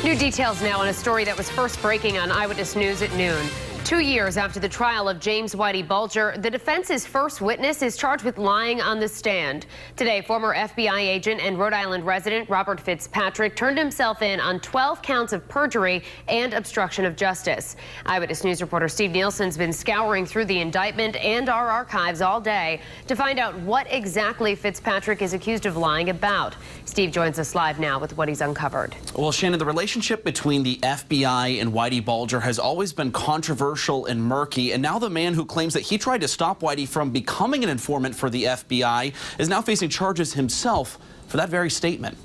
New details now on a story that was first breaking on Eyewitness News at noon. 2 years after the trial of James Whitey Bulger, the defense's first witness is charged with lying on the stand. Today, former FBI agent and Rhode Island resident Robert Fitzpatrick turned himself in on 12 counts of perjury and obstruction of justice. Eyewitness News reporter Steve Nielsen's been scouring through the indictment and our archives all day to find out what exactly Fitzpatrick is accused of lying about. Steve joins us live now with what he's uncovered. Well, Shannon, the relationship between the FBI and Whitey Bulger has always been controversial and murky, and now the man who claims that he tried to stop Whitey from becoming an informant for the FBI is now facing charges himself for that very statement.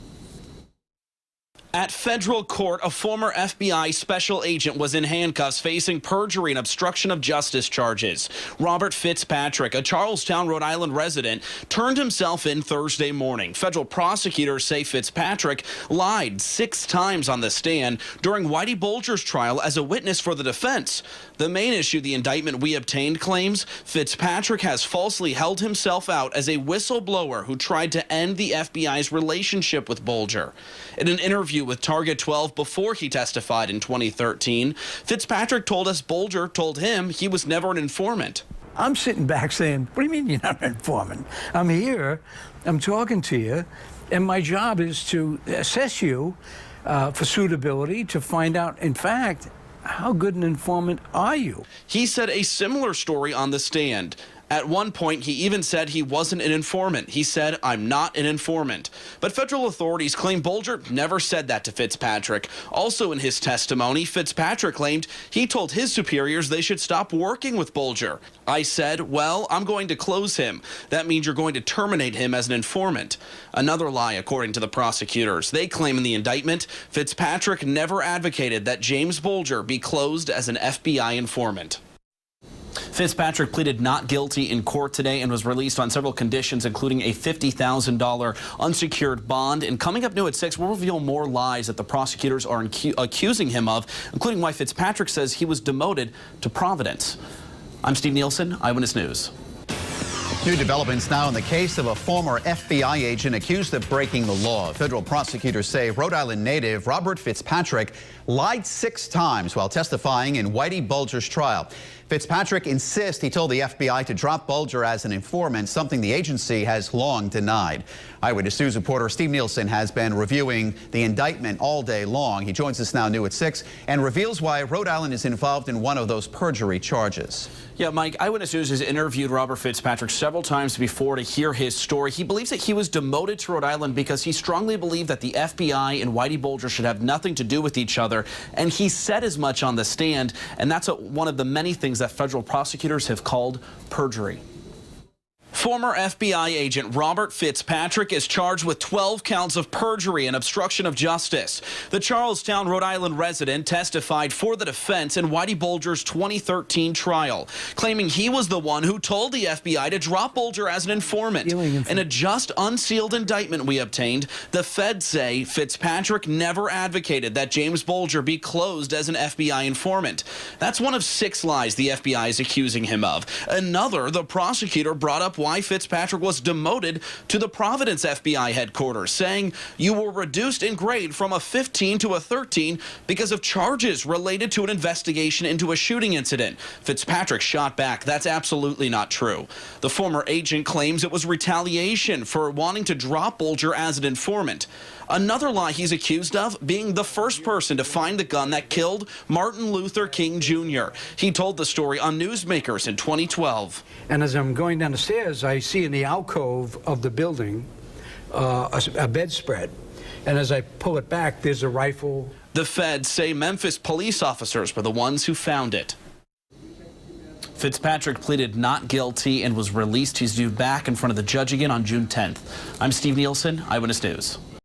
At federal court, a former FBI special agent was in handcuffs facing perjury and obstruction of justice charges. Robert Fitzpatrick, a Charlestown, Rhode Island resident, turned himself in Thursday morning. Federal prosecutors say Fitzpatrick lied 6 times on the stand during Whitey Bulger's trial as a witness for the defense. The main issue the indictment we obtained claims Fitzpatrick has falsely held himself out as a whistleblower who tried to end the FBI's relationship with Bulger. In an interview with Target 12 before he testified in 2013, Fitzpatrick told us Bulger told him he was never an informant. I'm sitting back saying, what do you mean you're not an informant? I'm here, I'm talking to you, and my job is to assess you for suitability, to find out, in fact, how good an informant are you? He said a similar story on the stand. At one point, he even said he wasn't an informant. He said, "I'm not an informant." But federal authorities claim Bulger never said that to Fitzpatrick. Also in his testimony, Fitzpatrick claimed he told his superiors they should stop working with Bulger. "I said, well, I'm going to close him. That means you're going to terminate him as an informant." Another lie, according to the prosecutors. They claim in the indictment, Fitzpatrick never advocated that James Bulger be closed as an FBI informant. Fitzpatrick pleaded not guilty in court today and was released on several conditions, including a $50,000 unsecured bond. And coming up new at 6, we'll reveal more lies that the prosecutors are accusing him of, including why Fitzpatrick says he was demoted to Providence. I'm Steve Nielsen, Eyewitness News. New developments now in the case of a former FBI agent accused of breaking the law. Federal prosecutors say Rhode Island native Robert Fitzpatrick lied 6 times while testifying in Whitey Bulger's trial. Fitzpatrick insists he told the FBI to drop Bulger as an informant, something the agency has long denied. Eyewitness News reporter Steve Nielsen has been reviewing the indictment all day long. He joins us now new at 6 and reveals why Rhode Island is involved in one of those perjury charges. Yeah, Mike, Eyewitness News has interviewed Robert Fitzpatrick several times before to hear his story. He believes that he was demoted to Rhode Island because he strongly believed that the FBI and Whitey Bulger should have nothing to do with each other. And he said as much on the stand, and that's one of the many things that federal prosecutors have called perjury. Former FBI agent Robert Fitzpatrick is charged with 12 counts of perjury and obstruction of justice. The Charlestown, Rhode Island resident testified for the defense in Whitey Bulger's 2013 trial, claiming he was the one who told the FBI to drop Bulger as an informant. In a just unsealed indictment we obtained, the feds say Fitzpatrick never advocated that James Bulger be closed as an FBI informant. That's one of 6 lies the FBI is accusing him of. Another, the prosecutor brought up why Fitzpatrick was demoted to the Providence FBI headquarters, saying you were reduced in grade from a 15 to a 13 because of charges related to an investigation into a shooting incident. Fitzpatrick shot back, "That's absolutely not true." The former agent claims it was retaliation for wanting to drop Bulger as an informant. Another lie he's accused of, being the first person to find the gun that killed Martin Luther King Jr. He told the story on Newsmakers in 2012. And as I'm going down the stairs, I see in the alcove of the building a bedspread. And as I pull it back, there's a rifle. The feds say Memphis police officers were the ones who found it. Fitzpatrick pleaded not guilty and was released. He's due back in front of the judge again on June 10th. I'm Steve Nielsen, Eyewitness News.